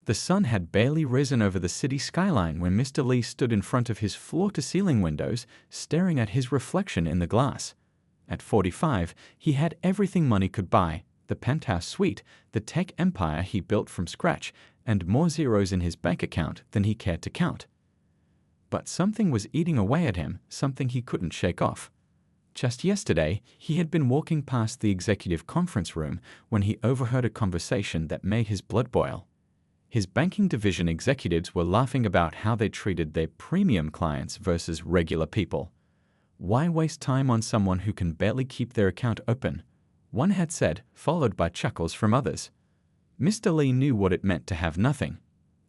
The sun had barely risen over the city skyline when Mr. Lee stood in front of his floor-to-ceiling windows, staring at his reflection in the glass. At 45, he had everything money could buy: the penthouse suite, the tech empire he built from scratch, and more zeros in his bank account than he cared to count. But something was eating away at him, something he couldn't shake off. Just yesterday, he had been walking past the executive conference room when he overheard a conversation that made his blood boil. His banking division executives were laughing about how they treated their premium clients versus regular people. Why waste time on someone who can barely keep their account open? One had said, followed by chuckles from others. Mr. Lee knew what it meant to have nothing.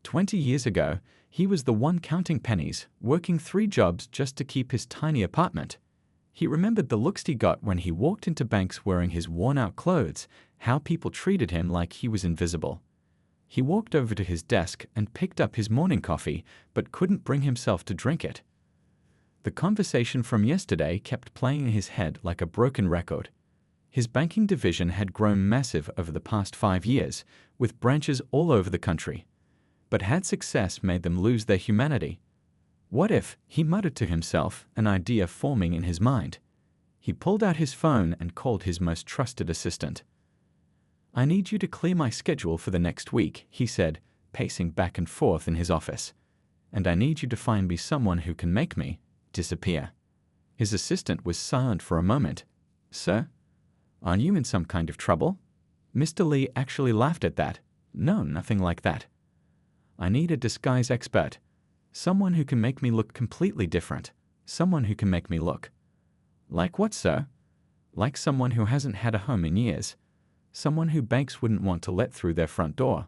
20 years ago, he was the one counting pennies, working 3 jobs just to keep his tiny apartment. He remembered the looks he got when he walked into banks wearing his worn-out clothes, how people treated him like he was invisible. He walked over to his desk and picked up his morning coffee, but couldn't bring himself to drink it. The conversation from yesterday kept playing in his head like a broken record. His banking division had grown massive over the past 5 years, with branches all over the country. But had success made them lose their humanity? What if, he muttered to himself, an idea forming in his mind. He pulled out his phone and called his most trusted assistant. "I need you to clear my schedule for the next week," he said, pacing back and forth in his office. "And I need you to find me someone who can make me disappear." His assistant was silent for a moment. "Sir? Are you in some kind of trouble?" Mr. Lee actually laughed at that. "No, nothing like that. I need a disguise expert. Someone who can make me look completely different. Someone who can make me look." "Like what, sir?" "Like someone who hasn't had a home in years. Someone who banks wouldn't want to let through their front door."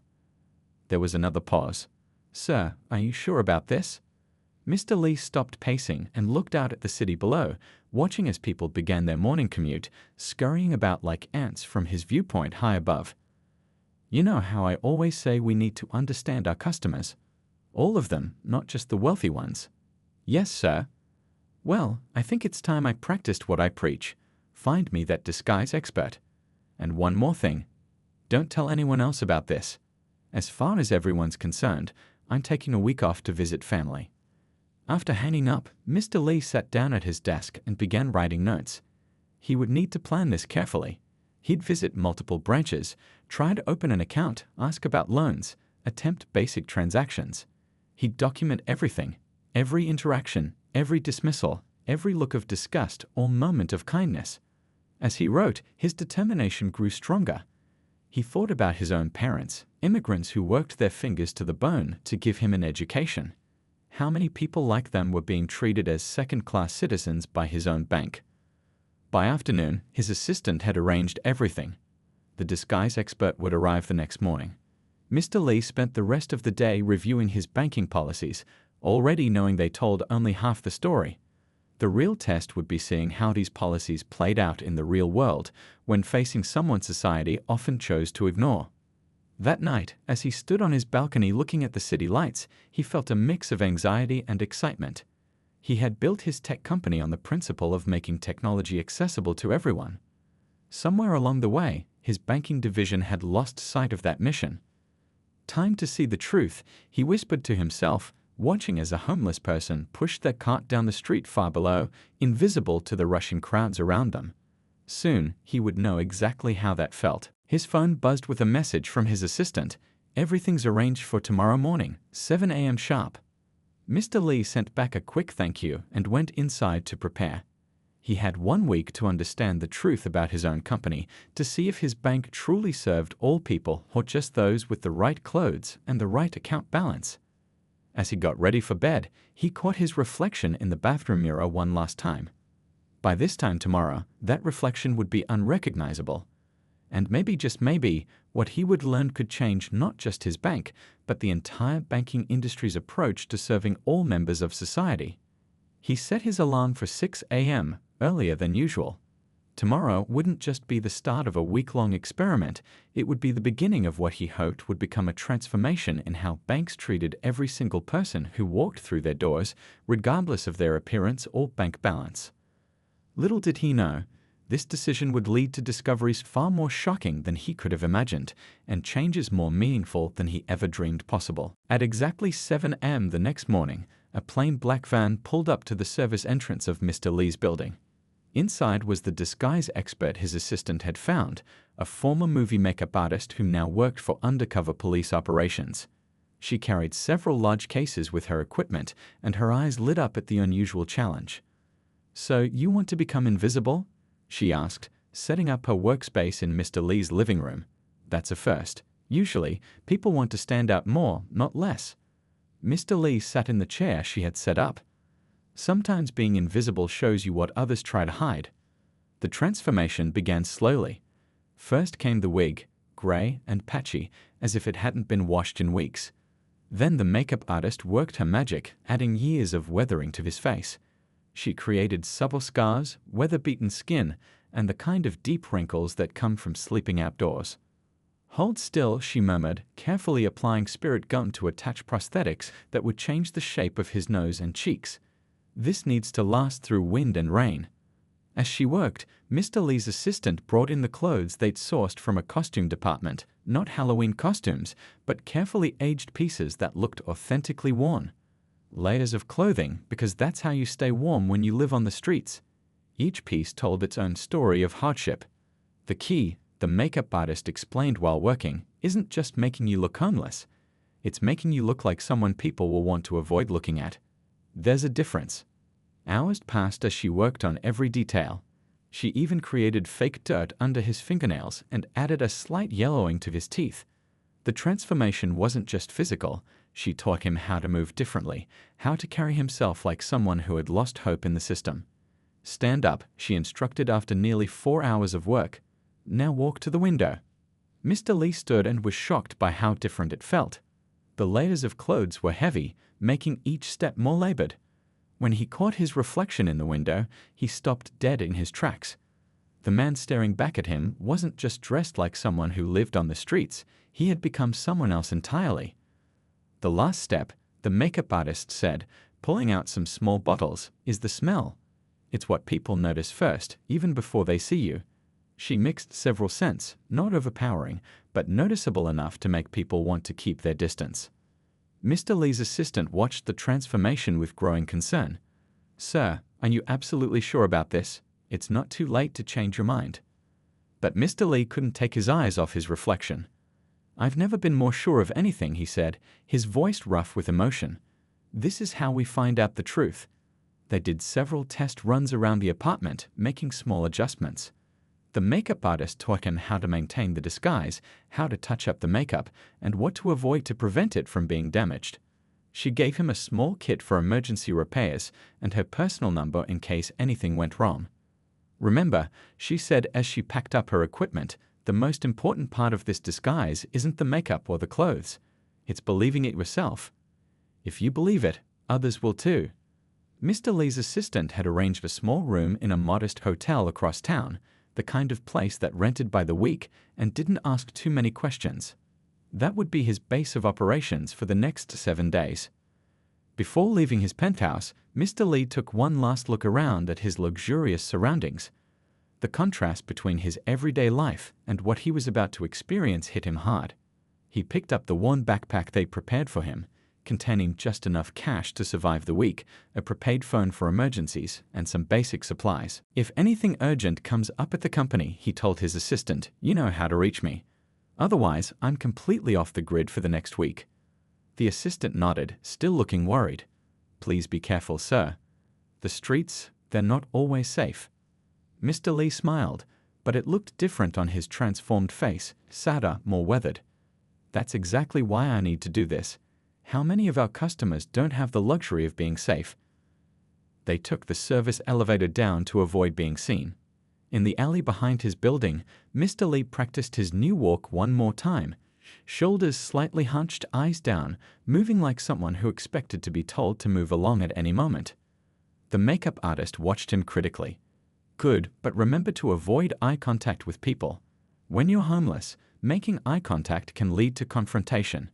There was another pause. "Sir, are you sure about this?" Mr. Lee stopped pacing and looked out at the city below, watching as people began their morning commute, scurrying about like ants from his viewpoint high above. "You know how I always say we need to understand our customers. All of them, not just the wealthy ones." "Yes, sir." "Well, I think it's time I practiced what I preach. Find me that disguise expert. And one more thing. Don't tell anyone else about this. As far as everyone's concerned, I'm taking a week off to visit family." After hanging up, Mr. Lee sat down at his desk and began writing notes. He would need to plan this carefully. He'd visit multiple branches, try to open an account, ask about loans, attempt basic transactions. He'd document everything, every interaction, every dismissal, every look of disgust or moment of kindness. As he wrote, his determination grew stronger. He thought about his own parents, immigrants who worked their fingers to the bone to give him an education. How many people like them were being treated as second-class citizens by his own bank? By afternoon, his assistant had arranged everything. The disguise expert would arrive the next morning. Mr. Lee spent the rest of the day reviewing his banking policies, already knowing they told only half the story. The real test would be seeing how these policies played out in the real world when facing someone society often chose to ignore. That night, as he stood on his balcony looking at the city lights, he felt a mix of anxiety and excitement. He had built his tech company on the principle of making technology accessible to everyone. Somewhere along the way, his banking division had lost sight of that mission. "Time to see the truth," he whispered to himself, watching as a homeless person pushed their cart down the street far below, invisible to the rushing crowds around them. Soon, he would know exactly how that felt. His phone buzzed with a message from his assistant. "Everything's arranged for tomorrow morning, 7 a.m. sharp." Mr. Lee sent back a quick thank you and went inside to prepare. He had 1 week to understand the truth about his own company, to see if his bank truly served all people or just those with the right clothes and the right account balance. As he got ready for bed, he caught his reflection in the bathroom mirror one last time. By this time tomorrow, that reflection would be unrecognizable. And maybe, just maybe, what he would learn could change not just his bank, but the entire banking industry's approach to serving all members of society. He set his alarm for 6 a.m., earlier than usual. Tomorrow wouldn't just be the start of a week-long experiment, it would be the beginning of what he hoped would become a transformation in how banks treated every single person who walked through their doors, regardless of their appearance or bank balance. Little did he know, This decision would lead to discoveries far more shocking than he could have imagined, and changes more meaningful than he ever dreamed possible. At exactly 7 a.m. the next morning, a plain black van pulled up to the service entrance of Mr. Lee's building. Inside was the disguise expert his assistant had found, a former movie makeup artist who now worked for undercover police operations. She carried several large cases with her equipment, and her eyes lit up at the unusual challenge. "So you want to become invisible?" she asked, setting up her workspace in Mr. Lee's living room. "That's a first. Usually, people want to stand out more, not less." Mr. Lee sat in the chair she had set up. "Sometimes being invisible shows you what others try to hide." The transformation began slowly. First came the wig, gray and patchy, as if it hadn't been washed in weeks. Then the makeup artist worked her magic, adding years of weathering to his face. She created subtle scars, weather-beaten skin, and the kind of deep wrinkles that come from sleeping outdoors. "Hold still," she murmured, carefully applying spirit gum to attach prosthetics that would change the shape of his nose and cheeks. "This needs to last through wind and rain." As she worked, Mr. Lee's assistant brought in the clothes they'd sourced from a costume department, not Halloween costumes, but carefully aged pieces that looked authentically worn. Layers of clothing, because that's how you stay warm when you live on the streets. Each piece told its own story of hardship. "The key," the makeup artist explained while working, "isn't just making you look homeless. It's making you look like someone people will want to avoid looking at. There's a difference." Hours passed as she worked on every detail. She even created fake dirt under his fingernails and added a slight yellowing to his teeth. The transformation wasn't just physical. She taught him how to move differently, how to carry himself like someone who had lost hope in the system. "Stand up," she instructed after nearly 4 hours of work. "Now walk to the window." Mr. Lee stood and was shocked by how different it felt. The layers of clothes were heavy, making each step more labored. When he caught his reflection in the window, he stopped dead in his tracks. The man staring back at him wasn't just dressed like someone who lived on the streets, he had become someone else entirely. "The last step," the makeup artist said, pulling out some small bottles, "is the smell. It's what people notice first, even before they see you." She mixed several scents, not overpowering, but noticeable enough to make people want to keep their distance. Mr. Lee's assistant watched the transformation with growing concern. "Sir, are you absolutely sure about this? It's not too late to change your mind." But Mr. Lee couldn't take his eyes off his reflection. "I've never been more sure of anything," he said, his voice rough with emotion. "This is how we find out the truth." They did several test runs around the apartment, making small adjustments. The makeup artist taught him how to maintain the disguise, how to touch up the makeup, and what to avoid to prevent it from being damaged. She gave him a small kit for emergency repairs and her personal number in case anything went wrong. "Remember," she said as she packed up her equipment, "the most important part of this disguise isn't the makeup or the clothes. It's believing it yourself. If you believe it, others will too." Mr. Lee's assistant had arranged a small room in a modest hotel across town, the kind of place that rented by the week and didn't ask too many questions. That would be his base of operations for the next 7 days. Before leaving his penthouse, Mr. Lee took one last look around at his luxurious surroundings. The contrast between his everyday life and what he was about to experience hit him hard. He picked up the worn backpack they prepared for him, containing just enough cash to survive the week, a prepaid phone for emergencies, and some basic supplies. "If anything urgent comes up at the company," he told his assistant, "you know how to reach me. Otherwise, I'm completely off the grid for the next week." The assistant nodded, still looking worried. "Please be careful, sir. The streets, they're not always safe." Mr. Lee smiled, but it looked different on his transformed face, sadder, more weathered. "That's exactly why I need to do this. How many of our customers don't have the luxury of being safe?" They took the service elevator down to avoid being seen. In the alley behind his building, Mr. Lee practiced his new walk one more time, shoulders slightly hunched, eyes down, moving like someone who expected to be told to move along at any moment. The makeup artist watched him critically. "Good, but remember to avoid eye contact with people. When you're homeless, making eye contact can lead to confrontation."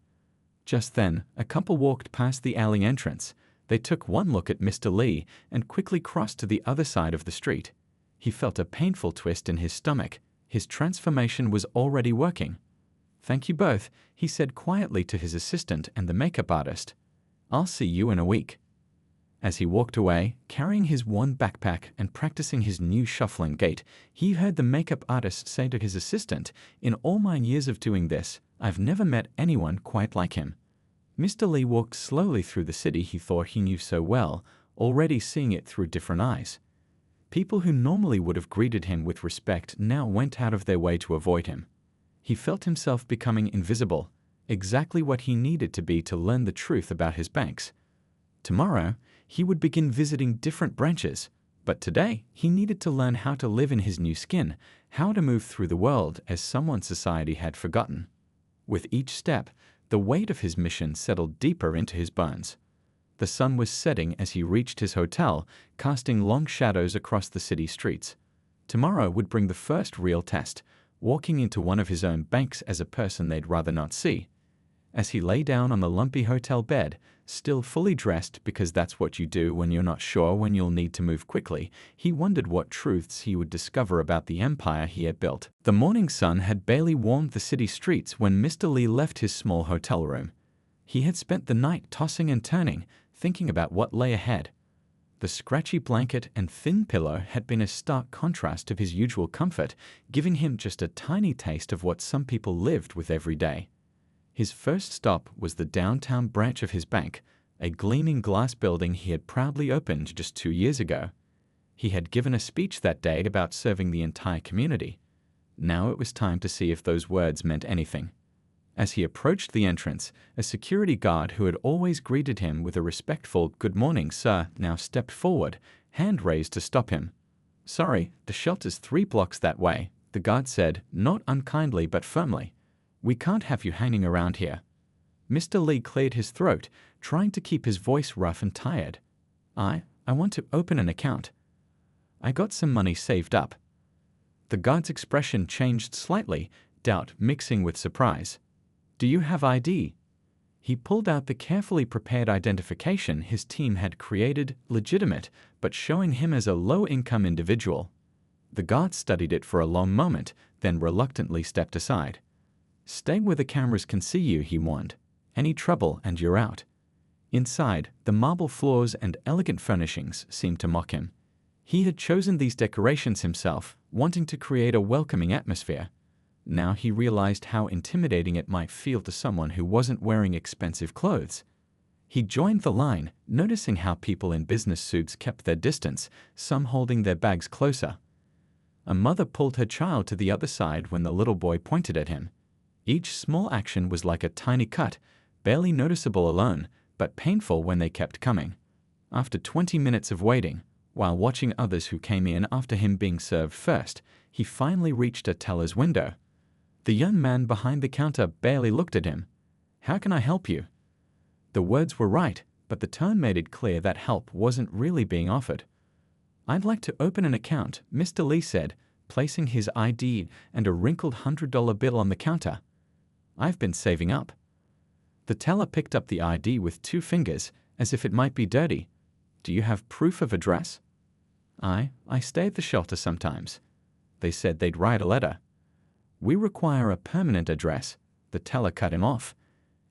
Just then, a couple walked past the alley entrance. They took one look at Mr. Lee and quickly crossed to the other side of the street. He felt a painful twist in his stomach. His transformation was already working. "Thank you both," he said quietly to his assistant and the makeup artist. "I'll see you in a week." As he walked away, carrying his one backpack and practicing his new shuffling gait, he heard the makeup artist say to his assistant, "In all my years of doing this, I've never met anyone quite like him." Mr. Lee walked slowly through the city he thought he knew so well, already seeing it through different eyes. People who normally would have greeted him with respect now went out of their way to avoid him. He felt himself becoming invisible, exactly what he needed to be to learn the truth about his banks. Tomorrow, he would begin visiting different branches, but today he needed to learn how to live in his new skin, how to move through the world as someone society had forgotten. With each step, the weight of his mission settled deeper into his bones. The sun was setting as he reached his hotel, casting long shadows across the city streets. Tomorrow would bring the first real test, walking into one of his own banks as a person they'd rather not see. As he lay down on the lumpy hotel bed, still fully dressed because that's what you do when you're not sure when you'll need to move quickly, he wondered what truths he would discover about the empire he had built. The morning sun had barely warmed the city streets when Mr. Lee left his small hotel room. He had spent the night tossing and turning, thinking about what lay ahead. The scratchy blanket and thin pillow had been a stark contrast to his usual comfort, giving him just a tiny taste of what some people lived with every day. His first stop was the downtown branch of his bank, a gleaming glass building he had proudly opened just 2 years ago. He had given a speech that day about serving the entire community. Now it was time to see if those words meant anything. As he approached the entrance, a security guard who had always greeted him with a respectful "Good morning, sir," now stepped forward, hand raised to stop him. "Sorry, the shelter's 3 blocks that way," the guard said, not unkindly but firmly. "We can't have you hanging around here." Mr. Lee cleared his throat, trying to keep his voice rough and tired. I want to open an account. I got some money saved up." The guard's expression changed slightly, doubt mixing with surprise. "Do you have ID?" He pulled out the carefully prepared identification his team had created, legitimate, but showing him as a low-income individual. The guard studied it for a long moment, then reluctantly stepped aside. "Stay where the cameras can see you," he warned. "Any trouble and you're out." Inside, the marble floors and elegant furnishings seemed to mock him. He had chosen these decorations himself, wanting to create a welcoming atmosphere. Now he realized how intimidating it might feel to someone who wasn't wearing expensive clothes. He joined the line, noticing how people in business suits kept their distance, some holding their bags closer. A mother pulled her child to the other side when the little boy pointed at him. Each small action was like a tiny cut, barely noticeable alone, but painful when they kept coming. After 20 minutes of waiting, while watching others who came in after him being served first, he finally reached a teller's window. The young man behind the counter barely looked at him. "How can I help you?" The words were right, but the tone made it clear that help wasn't really being offered. "I'd like to open an account," Mr. Lee said, placing his ID and a wrinkled $100 bill on the counter. "I've been saving up." The teller picked up the ID with 2 fingers, as if it might be dirty. "Do you have proof of address?" I stay at the shelter sometimes." They said they'd write a letter. "We require a permanent address," the teller cut him off.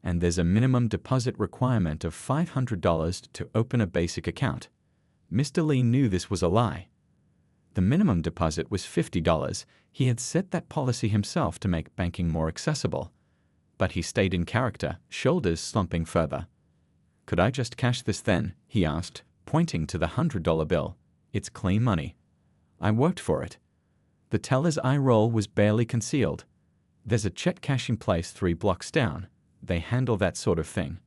"And there's a minimum deposit requirement of $500 to open a basic account." Mr. Lee knew this was a lie. The minimum deposit was $50. He had set that policy himself to make banking more accessible. But he stayed in character, shoulders slumping further. "Could I just cash this then?" he asked, pointing to the $100 bill. "It's clean money. I worked for it." The teller's eye roll was barely concealed. "There's a check cashing place 3 blocks down. They handle that sort of thing."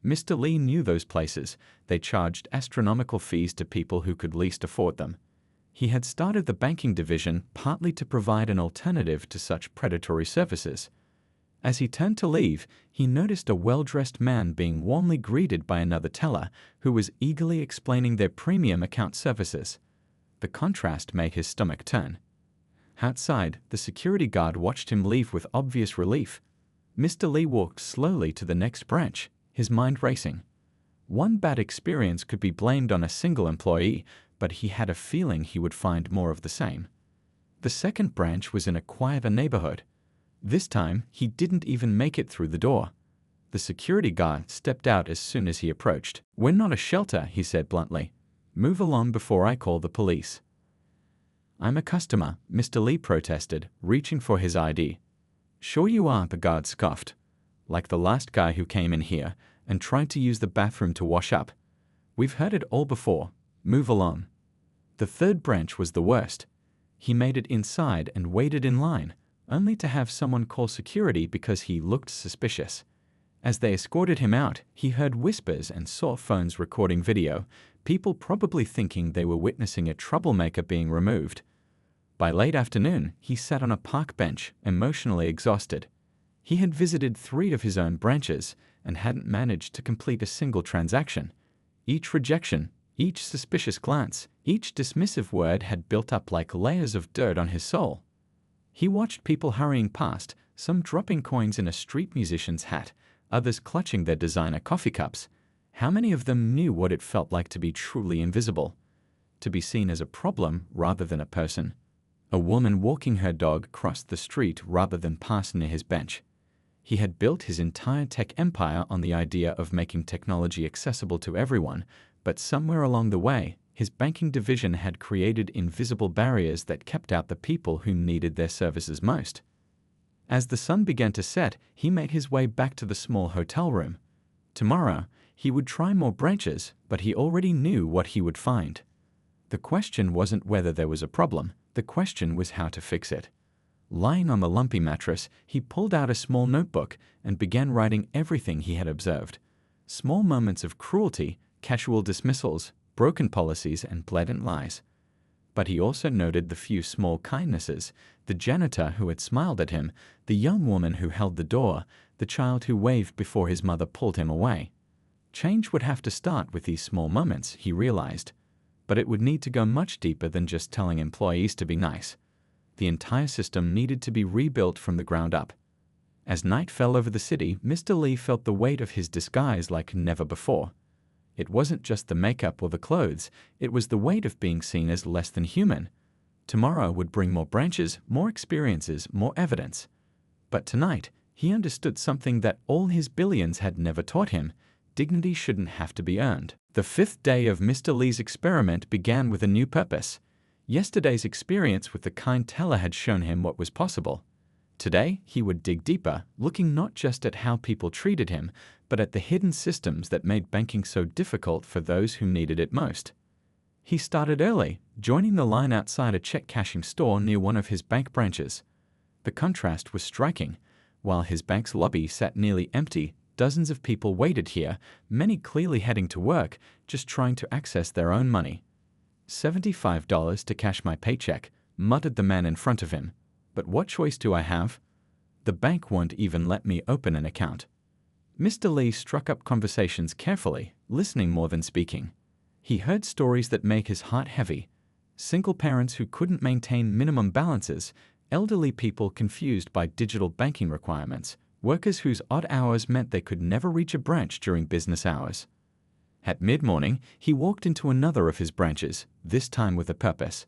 Mr. Lee knew those places. They charged astronomical fees to people who could least afford them. He had started the banking division partly to provide an alternative to such predatory services. As he turned to leave, he noticed a well-dressed man being warmly greeted by another teller who was eagerly explaining their premium account services. The contrast made his stomach turn. Outside, the security guard watched him leave with obvious relief. Mr. Lee walked slowly to the next branch, his mind racing. One bad experience could be blamed on a single employee, but he had a feeling he would find more of the same. The second branch was in a quieter neighborhood. This time, he didn't even make it through the door. The security guard stepped out as soon as he approached. "We're not a shelter," he said bluntly. "Move along before I call the police." "I'm a customer," Mr. Lee protested, reaching for his ID. "Sure you are," the guard scoffed. "Like the last guy who came in here and tried to use the bathroom to wash up. We've heard it all before. Move along." The third branch was the worst. He made it inside and waited in line, only to have someone call security because he looked suspicious. As they escorted him out, he heard whispers and saw phones recording video, people probably thinking they were witnessing a troublemaker being removed. By late afternoon, he sat on a park bench, emotionally exhausted. He had visited 3 of his own branches and hadn't managed to complete a single transaction. Each rejection, each suspicious glance, each dismissive word had built up like layers of dirt on his soul. He watched people hurrying past, some dropping coins in a street musician's hat, others clutching their designer coffee cups. How many of them knew what it felt like to be truly invisible? To be seen as a problem rather than a person? A woman walking her dog crossed the street rather than pass near his bench. He had built his entire tech empire on the idea of making technology accessible to everyone, but somewhere along the way, his banking division had created invisible barriers that kept out the people who needed their services most. As the sun began to set, he made his way back to the small hotel room. Tomorrow, he would try more branches, but he already knew what he would find. The question wasn't whether there was a problem, the question was how to fix it. Lying on the lumpy mattress, he pulled out a small notebook and began writing everything he had observed. Small moments of cruelty, casual dismissals, broken policies, and blatant lies. But he also noted the few small kindnesses: the janitor who had smiled at him, the young woman who held the door, the child who waved before his mother pulled him away. Change would have to start with these small moments, he realized. But it would need to go much deeper than just telling employees to be nice. The entire system needed to be rebuilt from the ground up. As night fell over the city, Mr. Lee felt the weight of his disguise like never before. It wasn't just the makeup or the clothes, it was the weight of being seen as less than human. Tomorrow would bring more branches, more experiences, more evidence. But tonight, he understood something that all his billions had never taught him: dignity shouldn't have to be earned. The 5th day of Mr. Lee's experiment began with a new purpose. Yesterday's experience with the kind teller had shown him what was possible. Today, he would dig deeper, looking not just at how people treated him, but at the hidden systems that made banking so difficult for those who needed it most. He started early, joining the line outside a check-cashing store near one of his bank branches. The contrast was striking. While his bank's lobby sat nearly empty, dozens of people waited here, many clearly heading to work, just trying to access their own money. $75 to cash my paycheck, muttered the man in front of him. But what choice do I have? The bank won't even let me open an account. Mr. Lee struck up conversations carefully, listening more than speaking. He heard stories that make his heart heavy. Single parents who couldn't maintain minimum balances, elderly people confused by digital banking requirements, workers whose odd hours meant they could never reach a branch during business hours. At mid-morning, he walked into another of his branches, this time with a purpose.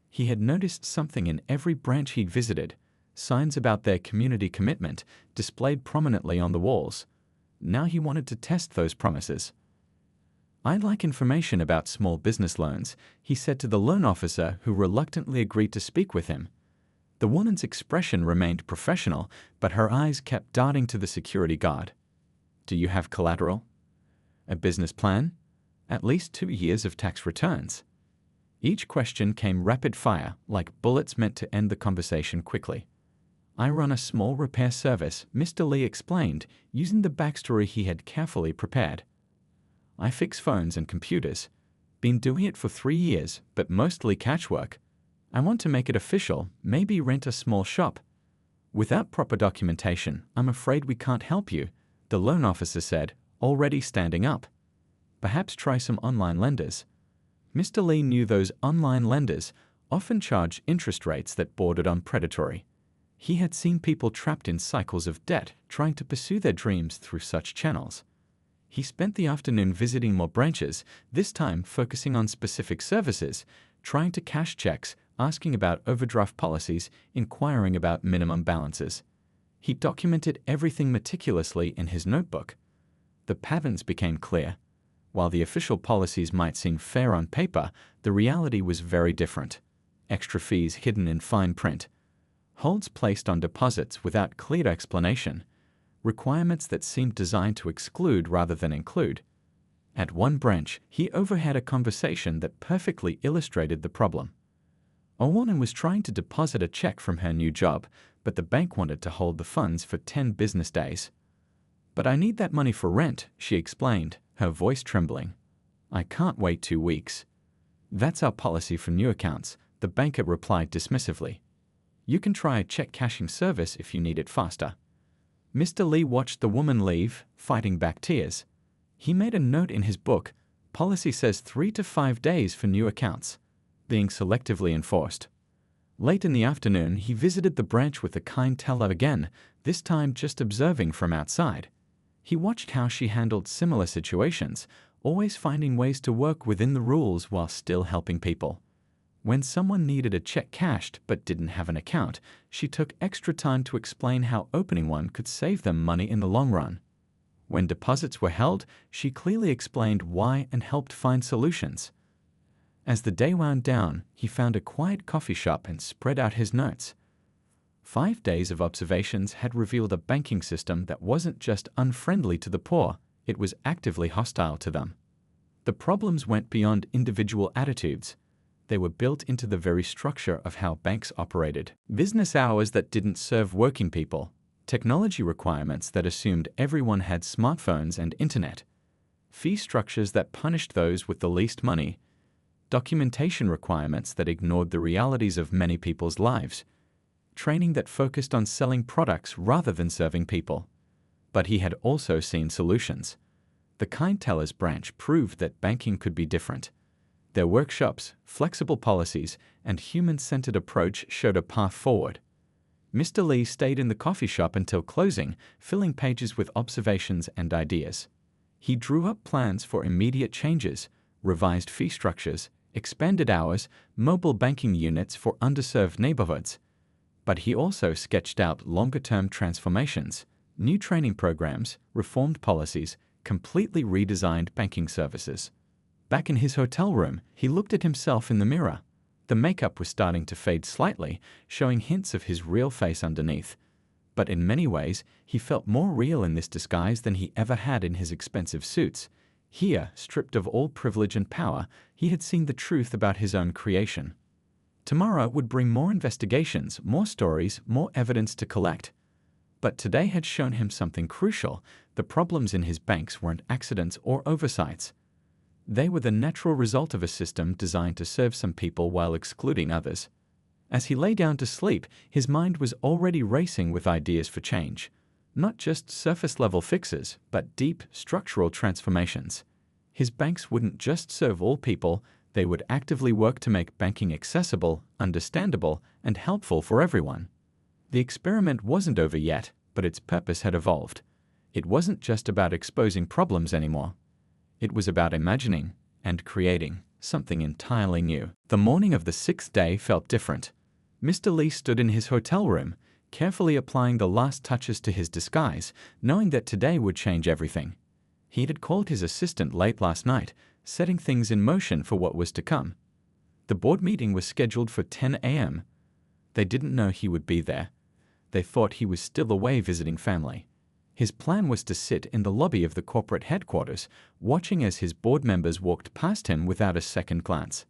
He had noticed something in every branch he'd visited: signs about their community commitment displayed prominently on the walls. Now he wanted to test those promises. "I'd like information about small business loans," he said to the loan officer, who reluctantly agreed to speak with him. The woman's expression remained professional, but her eyes kept darting to the security guard. "Do you have collateral? A business plan? At least 2 years of tax returns?" Each question came rapid fire, like bullets meant to end the conversation quickly. "I run a small repair service," Mr. Lee explained, using the backstory he had carefully prepared. "I fix phones and computers. Been doing it for 3 years, but mostly catch work. I want to make it official, maybe rent a small shop." "Without proper documentation, I'm afraid we can't help you," the loan officer said, already standing up. "Perhaps try some online lenders." Mr. Lee knew those online lenders often charged interest rates that bordered on predatory. He had seen people trapped in cycles of debt trying to pursue their dreams through such channels. He spent the afternoon visiting more branches, this time focusing on specific services, trying to cash checks, asking about overdraft policies, inquiring about minimum balances. He documented everything meticulously in his notebook. The patterns became clear. While the official policies might seem fair on paper, the reality was very different. Extra fees hidden in fine print, holds placed on deposits without clear explanation, requirements that seemed designed to exclude rather than include. At one branch, he overheard a conversation that perfectly illustrated the problem. A woman was trying to deposit a check from her new job, but the bank wanted to hold the funds for 10 business days. "But I need that money for rent," she explained, her voice trembling. "I can't wait 2 weeks." "That's our policy for new accounts," the banker replied dismissively. "You can try a check cashing service if you need it faster." Mr. Lee watched the woman leave, fighting back tears. He made a note in his book, "Policy says 3 to 5 days for new accounts," being selectively enforced. Late in the afternoon, he visited the branch with the kind teller again, this time just observing from outside. He watched how she handled similar situations, always finding ways to work within the rules while still helping people. When someone needed a check cashed but didn't have an account, she took extra time to explain how opening one could save them money in the long run. When deposits were held, she clearly explained why and helped find solutions. As the day wound down, he found a quiet coffee shop and spread out his notes. 5 days of observations had revealed a banking system that wasn't just unfriendly to the poor, it was actively hostile to them. The problems went beyond individual attitudes. They were built into the very structure of how banks operated. Business hours that didn't serve working people, technology requirements that assumed everyone had smartphones and internet, fee structures that punished those with the least money, documentation requirements that ignored the realities of many people's lives, training that focused on selling products rather than serving people. But he had also seen solutions. The Kind Tellers branch proved that banking could be different. Their workshops, flexible policies, and human-centered approach showed a path forward. Mr. Lee stayed in the coffee shop until closing, filling pages with observations and ideas. He drew up plans for immediate changes, revised fee structures, expanded hours, mobile banking units for underserved neighborhoods. But he also sketched out longer-term transformations, new training programs, reformed policies, completely redesigned banking services. Back in his hotel room, he looked at himself in the mirror. The makeup was starting to fade slightly, showing hints of his real face underneath. But in many ways, he felt more real in this disguise than he ever had in his expensive suits. Here, stripped of all privilege and power, he had seen the truth about his own creation. Tomorrow would bring more investigations, more stories, more evidence to collect. But today had shown him something crucial. The problems in his banks weren't accidents or oversights. They were the natural result of a system designed to serve some people while excluding others. As he lay down to sleep, his mind was already racing with ideas for change. Not just surface-level fixes, but deep, structural transformations. His banks wouldn't just serve all people, they would actively work to make banking accessible, understandable, and helpful for everyone. The experiment wasn't over yet, but its purpose had evolved. It wasn't just about exposing problems anymore. It was about imagining and creating something entirely new. The morning of the 6th day felt different. Mr. Lee stood in his hotel room, carefully applying the last touches to his disguise, knowing that today would change everything. He had called his assistant late last night, setting things in motion for what was to come. The board meeting was scheduled for 10 a.m. They didn't know he would be there. They thought he was still away visiting family. His plan was to sit in the lobby of the corporate headquarters, watching as his board members walked past him without a second glance.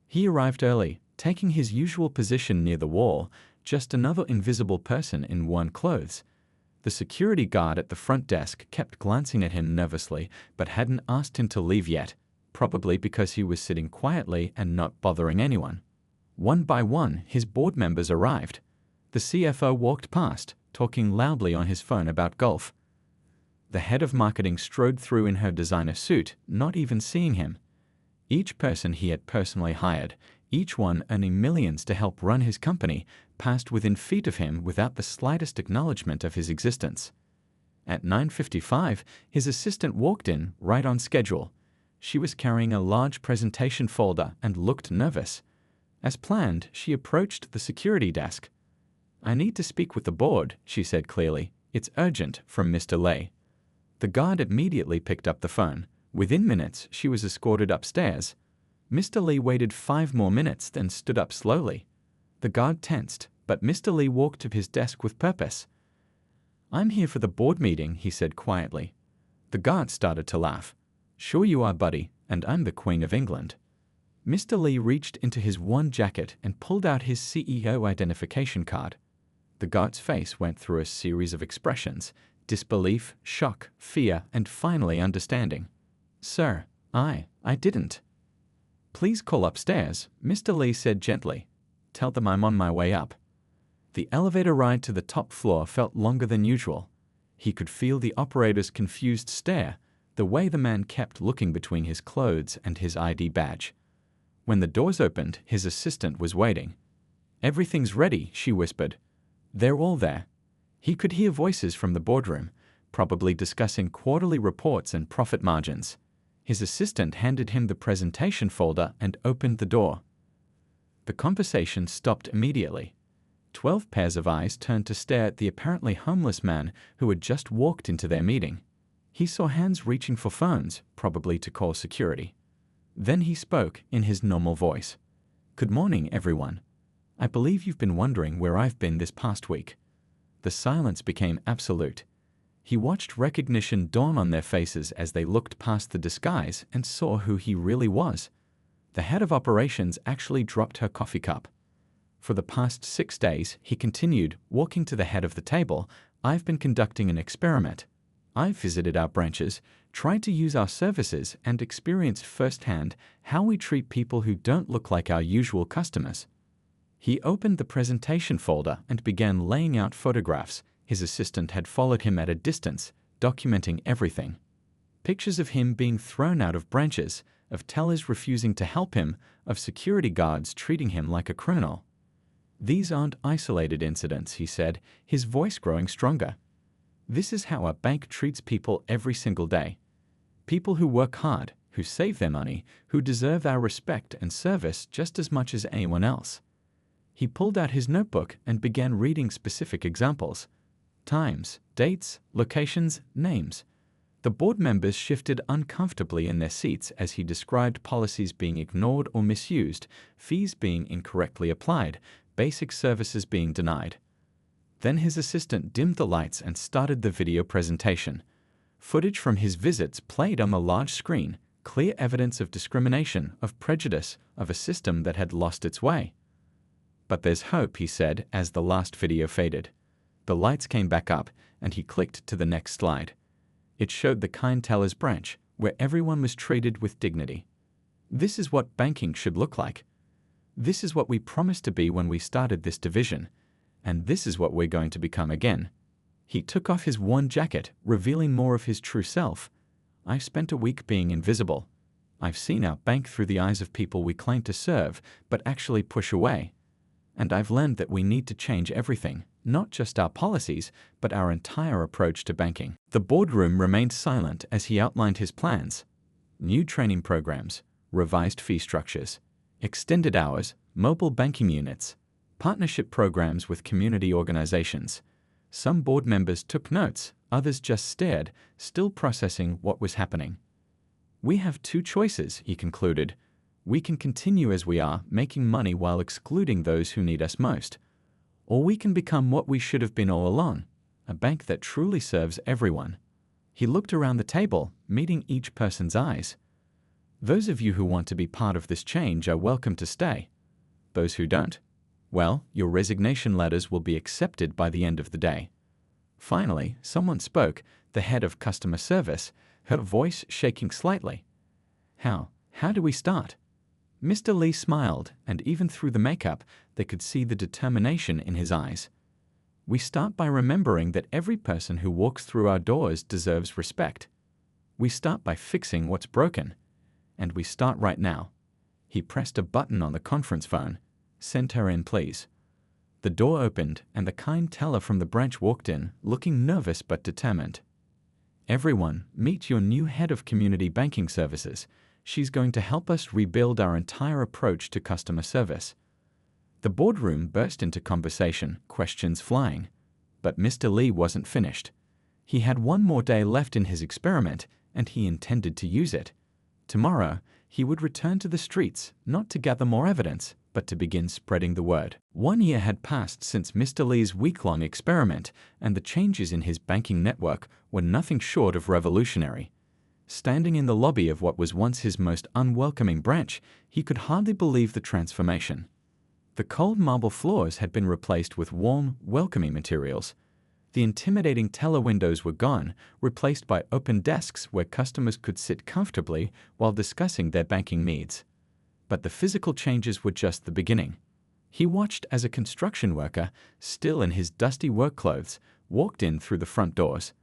He arrived early, taking his usual position near the wall, just another invisible person in worn clothes. The security guard at the front desk kept glancing at him nervously, but hadn't asked him to leave yet, probably because he was sitting quietly and not bothering anyone. One by one, his board members arrived. The CFO walked past, talking loudly on his phone about golf. The head of marketing strode through in her designer suit, not even seeing him. Each person he had personally hired, each one earning millions to help run his company, passed within feet of him without the slightest acknowledgement of his existence. At 9:55, his assistant walked in right on schedule. She was carrying a large presentation folder and looked nervous. As planned, she approached the security desk. "I need to speak with the board," she said clearly. "It's urgent, from Mr. Lay." The guard immediately picked up the phone. Within minutes, she was escorted upstairs. Mr. Lee waited 5 more minutes, then stood up slowly. The guard tensed, but Mr. Lee walked to his desk with purpose. "I'm here for the board meeting," he said quietly. The guard started to laugh. "Sure you are, buddy, and I'm the Queen of England." Mr. Lee reached into his worn jacket and pulled out his CEO identification card. The guard's face went through a series of expressions: disbelief, shock, fear, and finally understanding. "Sir, I didn't." "Please call upstairs," Mr. Lee said gently. "Tell them I'm on my way up." The elevator ride to the top floor felt longer than usual. He could feel the operator's confused stare, the way the man kept looking between his clothes and his ID badge. When the doors opened, his assistant was waiting. "Everything's ready," she whispered. "They're all there." He could hear voices from the boardroom, probably discussing quarterly reports and profit margins. His assistant handed him the presentation folder and opened the door. The conversation stopped immediately. 12 pairs of eyes turned to stare at the apparently homeless man who had just walked into their meeting. He saw hands reaching for phones, probably to call security. Then he spoke in his normal voice. "Good morning, everyone. I believe you've been wondering where I've been this past week." The silence became absolute. He watched recognition dawn on their faces as they looked past the disguise and saw who he really was. The head of operations actually dropped her coffee cup. "For the past 6 days," he continued, walking to the head of the table, "I've been conducting an experiment. I've visited our branches, tried to use our services, and experienced firsthand how we treat people who don't look like our usual customers." He opened the presentation folder and began laying out photographs. His assistant had followed him at a distance, documenting everything. Pictures of him being thrown out of branches, of tellers refusing to help him, of security guards treating him like a criminal. "These aren't isolated incidents," he said, his voice growing stronger. "This is how a bank treats people every single day. People who work hard, who save their money, who deserve our respect and service just as much as anyone else." He pulled out his notebook and began reading specific examples. Times, dates, locations, names. The board members shifted uncomfortably in their seats as he described policies being ignored or misused, fees being incorrectly applied, basic services being denied. Then his assistant dimmed the lights and started the video presentation. Footage from his visits played on the large screen, clear evidence of discrimination, of prejudice, of a system that had lost its way. "But there's hope," he said as the last video faded. The lights came back up, and he clicked to the next slide. It showed the kind teller's branch, where everyone was treated with dignity. "This is what banking should look like. This is what we promised to be when we started this division, and this is what we're going to become again." He took off his worn jacket, revealing more of his true self. "I've spent a week being invisible. I've seen our bank through the eyes of people we claim to serve, but actually push away. And I've learned that we need to change everything, not just our policies, but our entire approach to banking." The boardroom remained silent as he outlined his plans. New training programs, revised fee structures, extended hours, mobile banking units, partnership programs with community organizations. Some board members took notes, others just stared, still processing what was happening. "We have 2 choices," he concluded. "We can continue as we are, making money while excluding those who need us most. Or we can become what we should have been all along, a bank that truly serves everyone." He looked around the table, meeting each person's eyes. "Those of you who want to be part of this change are welcome to stay. Those who don't, well, your resignation letters will be accepted by the end of the day." Finally, someone spoke, the head of customer service, her voice shaking slightly. How do we start?" Mr. Lee smiled, and even through the makeup, they could see the determination in his eyes. "We start by remembering that every person who walks through our doors deserves respect. We start by fixing what's broken. And we start right now." He pressed a button on the conference phone. "Send her in, please." The door opened, and the kind teller from the branch walked in, looking nervous but determined. Everyone, meet your new head of community banking services. She's going to help us rebuild our entire approach to customer service." The boardroom burst into conversation, questions flying. But Mr. Lee wasn't finished. He had one more day left in his experiment, and he intended to use it. Tomorrow, he would return to the streets, not to gather more evidence, but to begin spreading the word. 1 year had passed since Mr. Lee's week-long experiment, and the changes in his banking network were nothing short of revolutionary. Standing in the lobby of what was once his most unwelcoming branch, he could hardly believe the transformation. The cold marble floors had been replaced with warm, welcoming materials. The intimidating teller windows were gone, replaced by open desks where customers could sit comfortably while discussing their banking needs. But the physical changes were just the beginning. He watched as a construction worker, still in his dusty work clothes, walked in through the front doors.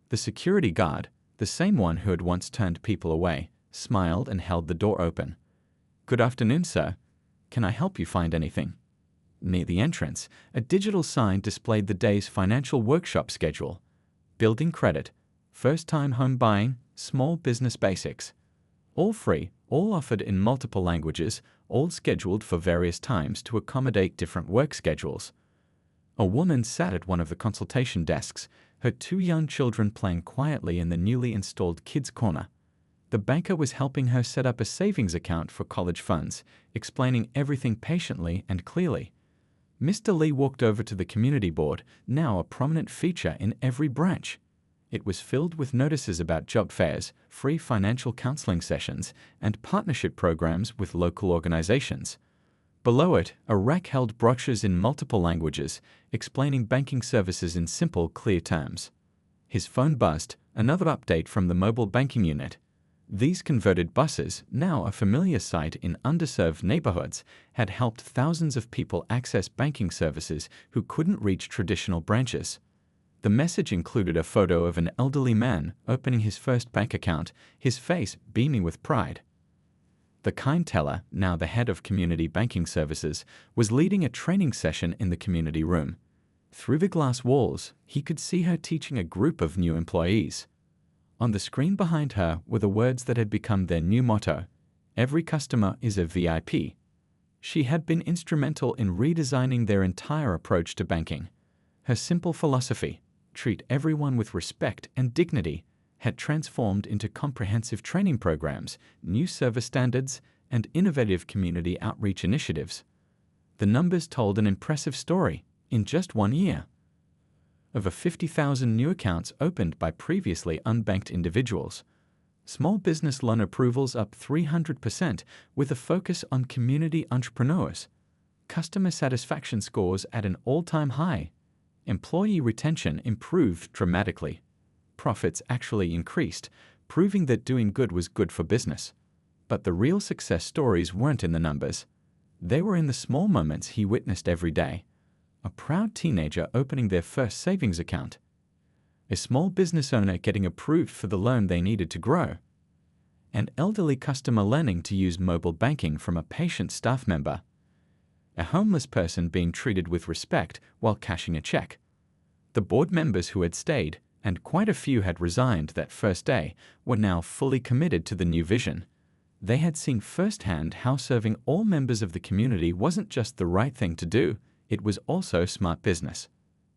The security guard, the same one who had once turned people away, smiled and held the door open. "Good afternoon, sir. Can I help you find anything?" Near the entrance, a digital sign displayed the day's financial workshop schedule. Building credit, first-time home buying, small business basics. All free, all offered in multiple languages, all scheduled for various times to accommodate different work schedules. A woman sat at one of the consultation desks, her 2 young children playing quietly in the newly installed kids' corner. The banker was helping her set up a savings account for college funds, explaining everything patiently and clearly. Mr. Lee walked over to the community board, now a prominent feature in every branch. It was filled with notices about job fairs, free financial counseling sessions, and partnership programs with local organizations. Below it, a rack held brochures in multiple languages, explaining banking services in simple, clear terms. His phone buzzed, another update from the mobile banking unit. These converted buses, now a familiar sight in underserved neighborhoods, had helped thousands of people access banking services who couldn't reach traditional branches. The message included a photo of an elderly man opening his first bank account, his face beaming with pride. The kind teller, now the head of community banking services, was leading a training session in the community room. Through the glass walls, he could see her teaching a group of new employees. On the screen behind her were the words that had become their new motto: "Every customer is a VIP." She had been instrumental in redesigning their entire approach to banking. Her simple philosophy, treat everyone with respect and dignity, had transformed into comprehensive training programs, new service standards, and innovative community outreach initiatives. The numbers told an impressive story. In just 1 year, over 50,000 new accounts opened by previously unbanked individuals. Small business loan approvals up 300% with a focus on community entrepreneurs. Customer satisfaction scores at an all-time high. Employee retention improved dramatically. Profits actually increased, proving that doing good was good for business. But the real success stories weren't in the numbers. They were in the small moments he witnessed every day. A proud teenager opening their first savings account. A small business owner getting approved for the loan they needed to grow. An elderly customer learning to use mobile banking from a patient staff member. A homeless person being treated with respect while cashing a check. The board members who had stayed, and quite a few had resigned that first day, were now fully committed to the new vision. They had seen firsthand how serving all members of the community wasn't just the right thing to do, it was also smart business.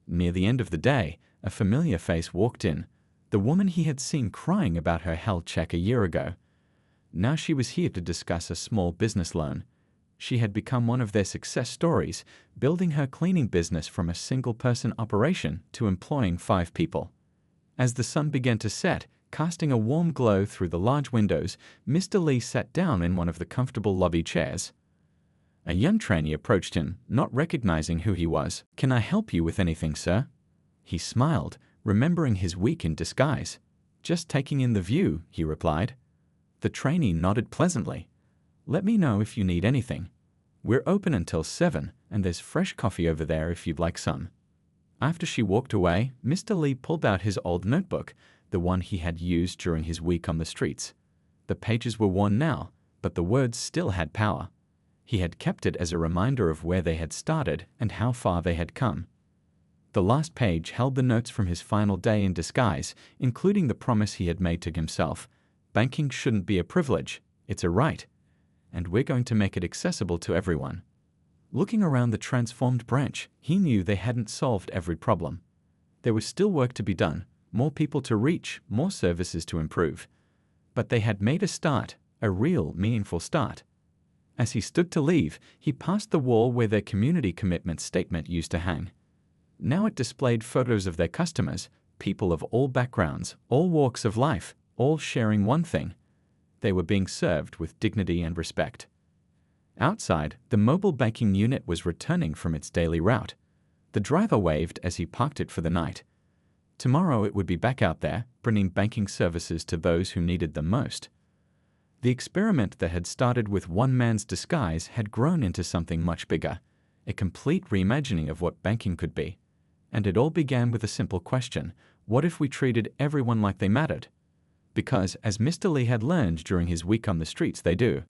Near the end of the day, a familiar face walked in, the woman he had seen crying about her health check a year ago. Now she was here to discuss a small business loan. She had become one of their success stories, building her cleaning business from a single-person operation to employing 5 people. As the sun began to set, casting a warm glow through the large windows, Mr. Lee sat down in one of the comfortable lobby chairs. A young trainee approached him, not recognizing who he was. "Can I help you with anything, sir?" He smiled, remembering his week in disguise. "Just taking in the view," he replied. The trainee nodded pleasantly. "Let me know if you need anything. We're open until 7, and there's fresh coffee over there if you'd like some." After she walked away, Mr. Lee pulled out his old notebook, the one he had used during his week on the streets. The pages were worn now, but the words still had power. He had kept it as a reminder of where they had started and how far they had come. The last page held the notes from his final day in disguise, including the promise he had made to himself. Banking shouldn't be a privilege, it's a right. And we're going to make it accessible to everyone. Looking around the transformed branch, he knew they hadn't solved every problem. There was still work to be done, more people to reach, more services to improve. But they had made a start, a real, meaningful start. As he stood to leave, he passed the wall where their community commitment statement used to hang. Now it displayed photos of their customers, people of all backgrounds, all walks of life, all sharing one thing. They were being served with dignity and respect. Outside, the mobile banking unit was returning from its daily route. The driver waved as he parked it for the night. Tomorrow it would be back out there, bringing banking services to those who needed them most. The experiment that had started with one man's disguise had grown into something much bigger, a complete reimagining of what banking could be. And it all began with a simple question: what if we treated everyone like they mattered? Because, as Mr. Lee had learned during his week on the streets, they do.